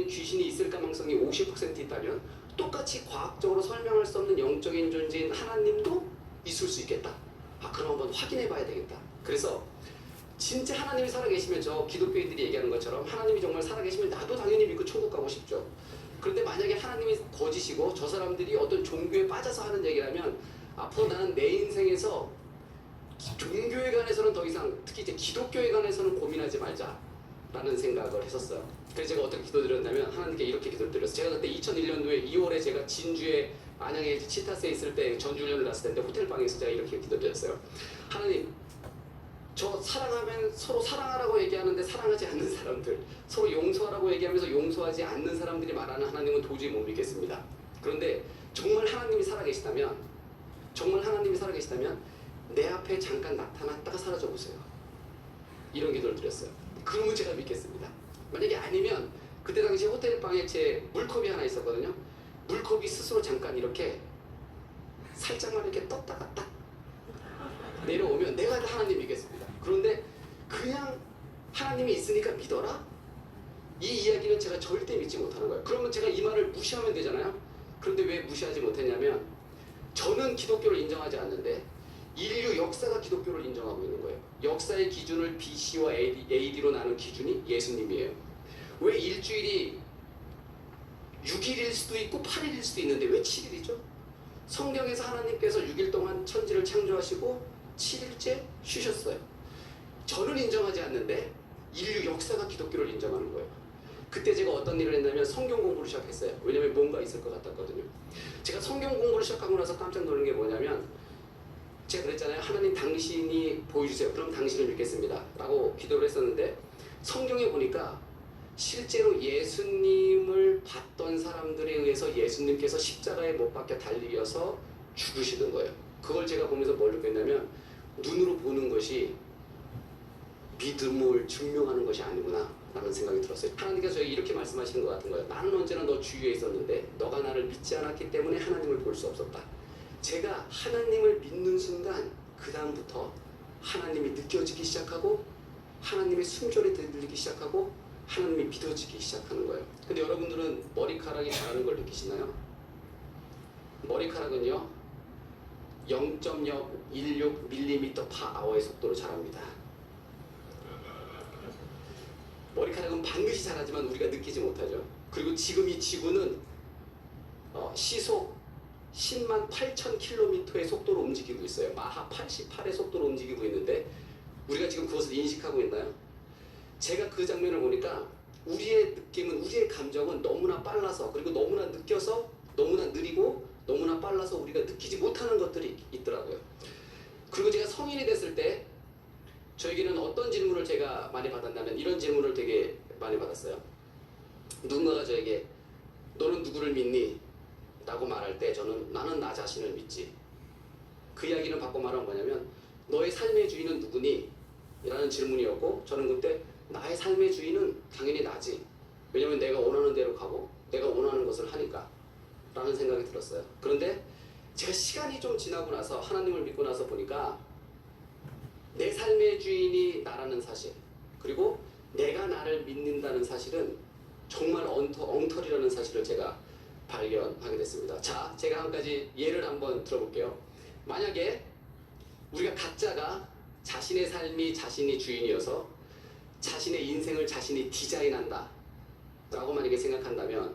귀신이 있을 가능성이 50% 있다면 똑같이 과학적으로 설명할 수 없는 영적인 존재인 하나님도 있을 수 있겠다. 그럼 한번 확인해 봐야 되겠다. 그래서 진짜 하나님이 살아계시면 저 기독교인들이 얘기하는 것처럼 하나님이 정말 살아계시면 나도 당연히 믿고 천국 가고 싶죠. 그런데 만약에 하나님이 거짓이고 저 사람들이 어떤 종교에 빠져서 하는 얘기라면 앞으로 나는 내 인생에서 종교에 관해서는 더 이상 특히 이제 기독교에 관해서는 고민하지 말자라는 생각을 했었어요. 그래서 제가 어떻게 기도드렸냐면 하나님께 이렇게 기도드렸어요. 제가 그때 2001년도에 2월에 제가 진주에 안양에 치타스에 있을 때 전주훈련을 갔을 때인데 호텔방에서 제가 이렇게 기도드렸어요. 하나님 저 사랑하면 서로 사랑하라고 얘기하는데 사랑하지 않는 사람들, 서로 용서하라고 얘기하면서 용서하지 않는 사람들이 말하는 하나님은 도저히 못 믿겠습니다. 그런데 정말 하나님이 살아계시다면 내 앞에 잠깐 나타났다가 사라져 보세요. 이런 기도를 드렸어요. 그러면 제가 믿겠습니다. 만약에 아니면 그때 당시 호텔방에 제 물컵이 하나 있었거든요. 물컵이 스스로 잠깐 이렇게 살짝만 이렇게 떴다가 딱 내려오면 내가 하나님이겠습니다. 그런데 그냥 하나님이 있으니까 믿어라? 이 이야기는 제가 절대 믿지 못하는 거예요. 그러면 제가 이 말을 무시하면 되잖아요. 그런데 왜 무시하지 못했냐면 저는 기독교를 인정하지 않는데 인류 역사가 기독교를 인정하고 있는 거예요. 역사의 기준을 BC와 AD로 나눈 기준이 예수님이에요. 왜 일주일이 6일일 수도 있고 8일일 수도 있는데 왜 7일이죠? 성경에서 하나님께서 6일 동안 천지를 창조하시고 7일째 쉬셨어요. 저는 인정하지 않는데 인류 역사가 기독교를 인정하는 거예요. 그때 제가 어떤 일을 했냐면 성경 공부를 시작했어요. 왜냐면 뭔가 있을 것 같았거든요. 제가 성경 공부를 시작하고 나서 깜짝 놀란 게 뭐냐면 제가 그랬잖아요. 하나님 당신이 보여주세요. 그럼 당신을 믿겠습니다. 라고 기도를 했었는데 성경에 보니까 실제로 예수님을 봤던 사람들에 의해서 예수님께서 십자가에 못 박혀 달리셔서 죽으시는 거예요. 그걸 제가 보면서 뭘 느꼈냐면 눈으로 보는 것이 믿음을 증명하는 것이 아니구나 라는 생각이 들었어요. 하나님께서 저에게 이렇게 말씀하시는 것 같은 거예요. 나는 언제나 너 주위에 있었는데 너가 나를 믿지 않았기 때문에 하나님을 볼 수 없었다. 제가 하나님을 믿는 순간 그 다음부터 하나님이 느껴지기 시작하고 하나님의 숨결이 들리기 시작하고 하나님이 믿어지기 시작하는 거예요. 근데 여러분들은 머리카락이 자라는 걸 느끼시나요? 머리카락은요 0.016mm/h의 속도로 자랍니다. 머리카락은 반드시 자라지만 우리가 느끼지 못하죠. 그리고 지금 이 지구는 시속 10만 8천 킬로미터의 속도로 움직이고 있어요. 마하 88의 속도로 움직이고 있는데 우리가 지금 그것을 인식하고 있나요? 제가 그 장면을 보니까 우리의 느낌은 우리의 감정은 너무나 빨라서 그리고 너무나 느껴서 너무나 느리고 너무나 빨라서 우리가 느끼지 못하는 것들이 있더라고요. 그리고 제가 성인이 됐을 때 저에게는 어떤 질문을 제가 많이 받았냐면 이런 질문을 되게 많이 받았어요. 누군가가 저에게 너는 누구를 믿니? 라고 말할 때 저는 나는 나 자신을 믿지. 그 이야기는 바꿔 말하면 뭐냐면 너의 삶의 주인은 누구니? 라는 질문이었고 저는 그때 나의 삶의 주인은 당연히 나지. 왜냐면 내가 원하는 대로 가고 내가 원하는 것을 하니까 라는 생각이 들었어요. 그런데 제가 시간이 좀 지나고 나서 하나님을 믿고 나서 보니까 내 삶의 주인이 나라는 사실 그리고 내가 나를 믿는다는 사실은 정말 엉터리라는 사실을 제가 발견하게 됐습니다. 자, 제가 한 가지 예를 한번 들어볼게요. 만약에 우리가 각자가 자신의 삶이 자신이 주인이어서 자신의 인생을 자신이 디자인한다 라고 만약에 생각한다면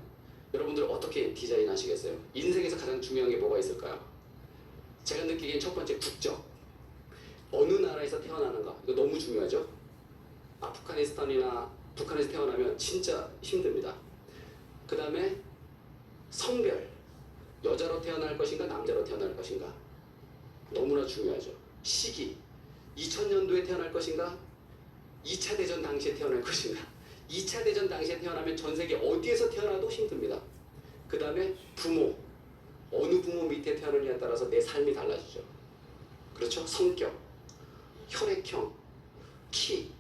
여러분들 어떻게 디자인하시겠어요? 인생에서 가장 중요한 게 뭐가 있을까요? 제가 느끼기엔 첫 번째 국적. 어느 나라에서 태어나는가 이거 너무 중요하죠. 아프가니스탄이나 북한에서 태어나면 진짜 힘듭니다. 그 다음에 성별, 여자로 태어날 것인가 남자로 태어날 것인가 너무나 중요하죠. 시기, 2000년도에 태어날 것인가 2차 대전 당시에 태어날 것인가. 2차 대전 당시에 태어나면 전 세계 어디에서 태어나도 힘듭니다. 그 다음에 부모, 어느 부모 밑에 태어나느냐에 따라서 내 삶이 달라지죠. 그렇죠? 성격, 혈액형, 키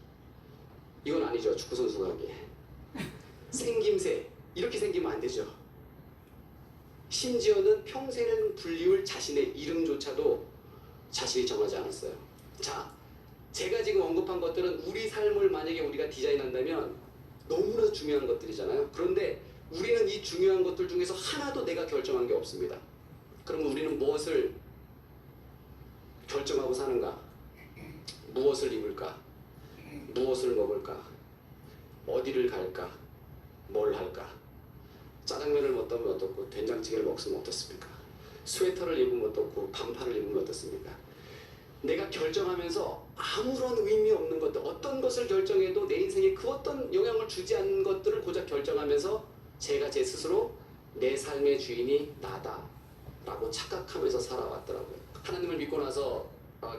이건 아니죠. 축구선수가 하기에 생김새 이렇게 생기면 안 되죠. 심지어는 평생을 불리울 자신의 이름조차도 자신이 정하지 않았어요. 자, 제가 지금 언급한 것들은 우리 삶을 만약에 우리가 디자인한다면 너무나 중요한 것들이잖아요. 그런데 우리는 이 중요한 것들 중에서 하나도 내가 결정한 게 없습니다. 그러면 우리는 무엇을 결정하고 사는가? 무엇을 입을까? 무엇을 먹을까? 어디를 갈까? 뭘 할까? 짜장면을 먹으면 어떻고 된장찌개를 먹으면 어떻습니까? 스웨터를 입으면 어떻고 반팔을 입으면 어떻습니까? 내가 결정하면서 아무런 의미 없는 것들 어떤 것을 결정해도 내 인생에 그 어떤 영향을 주지 않는 것들을 고작 결정하면서 제가 제 스스로 내 삶의 주인이 나다 라고 착각하면서 살아왔더라고요. 하나님을 믿고 나서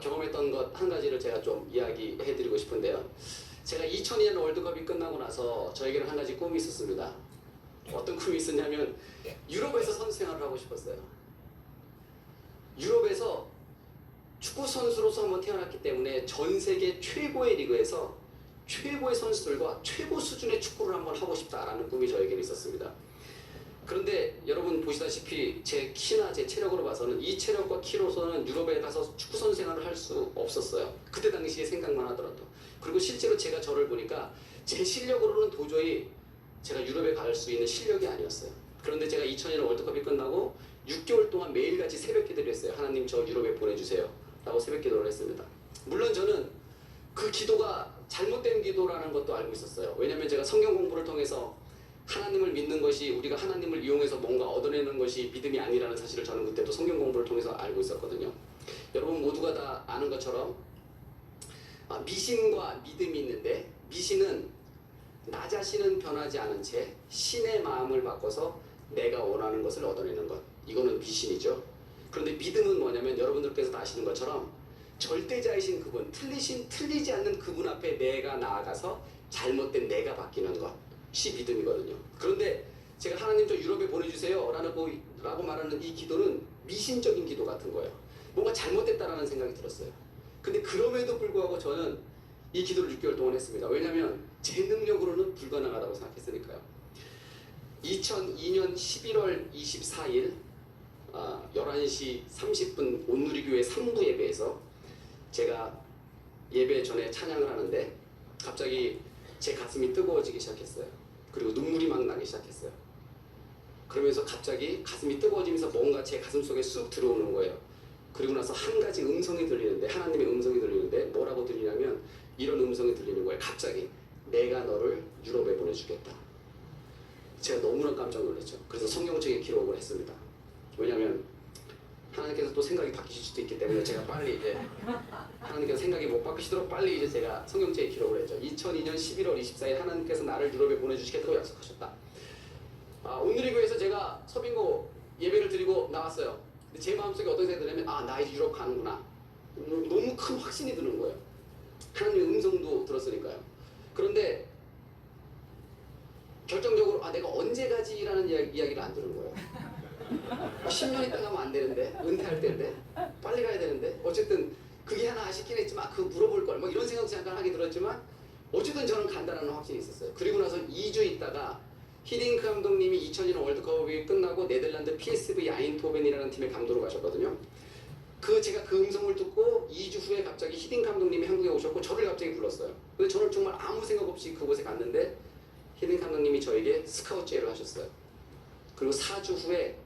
경험했던 것 한 가지를 제가 좀 이야기해 드리고 싶은데요. 제가 2002년 월드컵이 끝나고 나서 저에게는 한 가지 꿈이 있었습니다. 어떤 꿈이 있었냐면 유럽에서 선수 생활을 하고 싶었어요. 유럽에서 축구 선수로서 한번 태어났기 때문에 전 세계 최고의 리그에서 최고의 선수들과 최고 수준의 축구를 한번 하고 싶다라는 꿈이 저에게는 있었습니다. 그런데 여러분 보시다시피 제 키나 제 체력으로 봐서는 이 체력과 키로서는 유럽에 가서 축구 선수 생활을 할 수 없었어요. 그때 당시에 생각만 하더라도. 그리고 실제로 제가 저를 보니까 제 실력으로는 도저히 제가 유럽에 갈 수 있는 실력이 아니었어요. 그런데 제가 2002년 월드컵이 끝나고 6개월 동안 매일같이 새벽 기도를 했어요. 하나님 저 유럽에 보내주세요 라고 새벽 기도를 했습니다. 물론 저는 그 기도가 잘못된 기도라는 것도 알고 있었어요. 왜냐하면 제가 성경 공부를 통해서 하나님을 믿는 것이 우리가 하나님을 이용해서 뭔가 얻어내는 것이 믿음이 아니라는 사실을 저는 그때도 성경 공부를 통해서 알고 있었거든요. 여러분 모두가 다 아는 것처럼 미신과 믿음이 있는데 미신은 나 자신은 변하지 않은 채 신의 마음을 바꿔서 내가 원하는 것을 얻어내는 것. 이거는 미신이죠. 그런데 믿음은 뭐냐면 여러분들께서 다 아시는 것처럼 절대자이신 그분, 틀리지 않는 그분 앞에 내가 나아가서 잘못된 내가 바뀌는 것이 믿음이거든요. 그런데 제가 하나님 저 유럽에 보내주세요 라고 말하는 이 기도는 미신적인 기도 같은 거예요. 뭔가 잘못됐다라는 생각이 들었어요. 근데 그럼에도 불구하고 저는 이 기도를 6개월 동안 했습니다. 왜냐하면 제 능력으로는 불가능하다고 생각했으니까요. 2002년 11월 24일 11시 30분 온누리교회 3부 예배에서 제가 예배 전에 찬양을 하는데 갑자기 제 가슴이 뜨거워지기 시작했어요. 그리고 눈물이 막 나기 시작했어요. 그러면서 갑자기 가슴이 뜨거워지면서 뭔가 제 가슴 속에 쑥 들어오는 거예요. 그리고 나서 한 가지 음성이 들리는데, 하나님의 음성이 들리는데 뭐라고 들리냐면 이런 음성이 들리는 거예요. 갑자기 내가 너를 유럽에 보내주겠다. 제가 너무나 깜짝 놀랐죠. 그래서 성경책에 기록을 했습니다. 왜냐하면 하나님께서 또 생각이 바뀌실 수도 있기 때문에 제가 빨리 이제 하나님께서 생각이 못 바뀌시도록 빨리 이제 제가 성경책에 기록을 했죠. 2002년 11월 24일 하나님께서 나를 유럽에 보내주시겠다고 약속하셨다. 오늘의 교회에서 제가 서빙고 예배를 드리고 나왔어요. 근데 제 마음속에 어떤 생각이 드냐면 나 이제 유럽 가는구나. 너무 큰 확신이 드는 거예요. 하나님의 음성도 들었으니까요. 그런데 결정적으로 내가 언제 가지라는 이야기를 안 들은 거예요. 10년 있다 가면 안 되는데, 은퇴할 때인데, 빨리 가야 되는데, 어쨌든 그게 하나 아쉽긴 했지만 그거 물어볼 걸, 뭐 이런 생각도 잠깐 하게 들었지만 어쨌든 저는 간다라는 확신이 있었어요. 그리고 나서 2주 있다가 히딩크 감독님이 2002년 월드컵이 끝나고 네덜란드 PSV 아인토벤이라는 팀의 감독으로 가셨거든요. 제가 그 음성을 듣고 2주 후에 갑자기 히딩크 감독님이 한국에 오셨고 저를 갑자기 불렀어요. 근데 저는 정말 아무 생각 없이 그곳에 갔는데 히딩크 감독님이 저에게 스카우트 제의를 하셨어요. 그리고 4주 후에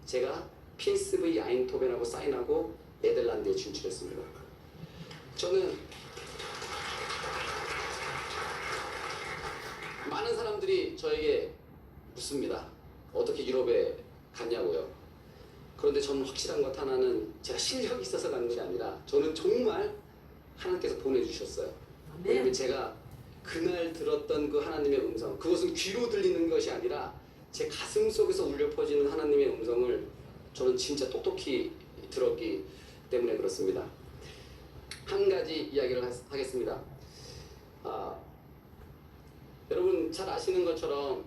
제가 PSV 아인토벤하고 사인하고 네덜란드에 진출했습니다. 저는 많은 사람들이 저에게 묻습니다. 어떻게 유럽에 갔냐고요. 그런데 저는 확실한 것 하나는 제가 실력이 있어서 가는 게 아니라 저는 정말 하나님께서 보내주셨어요. 왜냐면 제가 그날 들었던 그 하나님의 음성, 그것은 귀로 들리는 것이 아니라 제 가슴 속에서 울려 퍼지는 하나님의 음성을 저는 진짜 똑똑히 들었기 때문에 그렇습니다. 한 가지 이야기를 하겠습니다. 여러분 잘 아시는 것처럼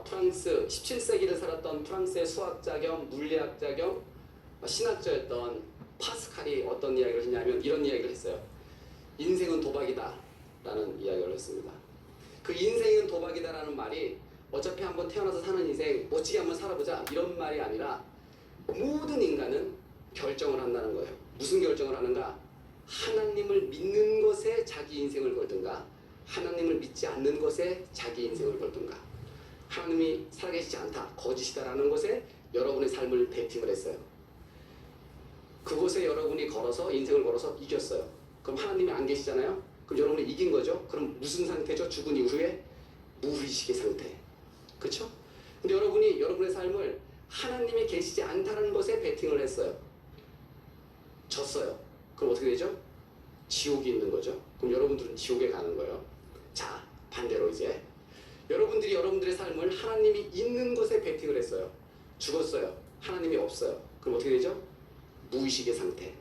프랑스 17세기를 살았던 프랑스의 수학자 겸 물리학자 겸 신학자였던 파스칼이 어떤 이야기를 했냐면 이런 이야기를 했어요. 인생은 도박이다 라는 이야기를 했습니다. 그 인생은 도박이다 라는 말이 어차피 한번 태어나서 사는 인생 멋지게 한번 살아보자 이런 말이 아니라 모든 인간은 결정을 한다는 거예요. 무슨 결정을 하는가? 하나님을 믿는 것에 자기 인생을 걸든가 하나님을 믿지 않는 것에 자기 인생을 걸든가 하나님이 살아계시지 않다, 거짓이다라는 것에 여러분의 삶을 베팅을 했어요. 그곳에 여러분이 걸어서 인생을 걸어서 이겼어요. 그럼 하나님이 안 계시잖아요. 그럼 여러분이 이긴 거죠. 그럼 무슨 상태죠? 죽은 이후에 무의식의 상태. 그렇죠? 근데 여러분이 여러분의 삶을 하나님이 계시지 않다는 것에 베팅을 했어요. 졌어요. 그럼 어떻게 되죠? 지옥이 있는 거죠. 그럼 여러분들은 지옥에 가는 거예요. 자, 반대로 이제 여러분들이 여러분들의 삶을 하나님이 있는 것에 베팅을 했어요. 죽었어요. 하나님이 없어요. 그럼 어떻게 되죠? 무의식의 상태.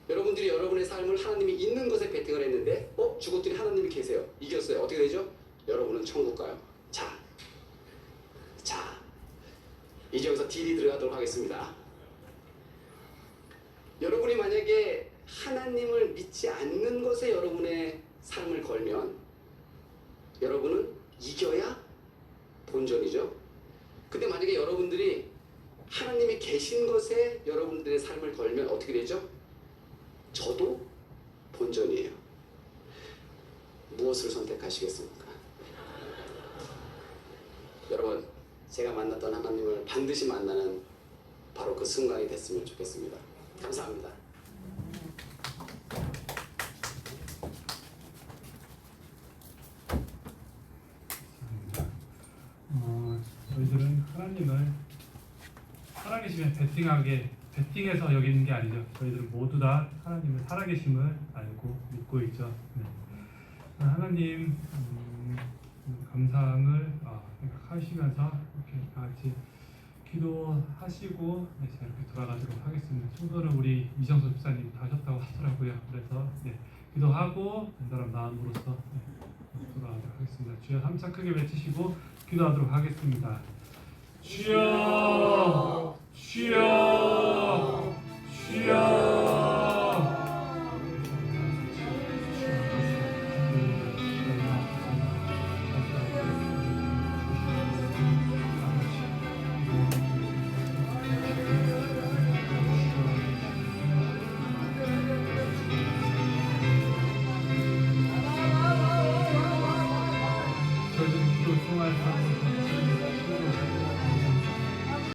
여러분들이 여러분의 삶을 하나님이 있는 것에 베팅을 했는데 죽었더니 하나님이 계세요. 이겼어요. 어떻게 되죠? 여러분은 천국 가요. 자, 이제 여기서 딜이 들어가도록 하겠습니다. 여러분이 만약에 하나님을 믿지 않는 것에 여러분의 삶을 걸면 여러분은 이겨야 본전이죠. 근데 만약에 여러분들이 하나님이 계신 것에 여러분들의 삶을 걸면 어떻게 되죠? 저도 본전이에요. 무엇을 선택하시겠습니까? 여러분, 제가 만났던 하나님을 반드시 만나는 바로 그 순간이 됐으면 좋겠습니다. 감사합니다. 저희들은 하나님을 살아계시면 베팅해서 여기는 게 아니죠. 저희들은 모두 다 하나님을 살아계심을 알고 믿고 있죠. 네. 하나님 감사함을 생각하시면서 이렇게 다 같이 기도하시고 이제 이렇게 돌아가도록 하겠습니다. 충분히 우리 이정수 집사님 다 하셨다고 하더라고요. 그래서 기도하고 간절한 마음으로서 돌아가도록 하겠습니다. 주여 3차 크게 외치시고 기도하도록 하겠습니다. 주여, 주여, 주여. 말씀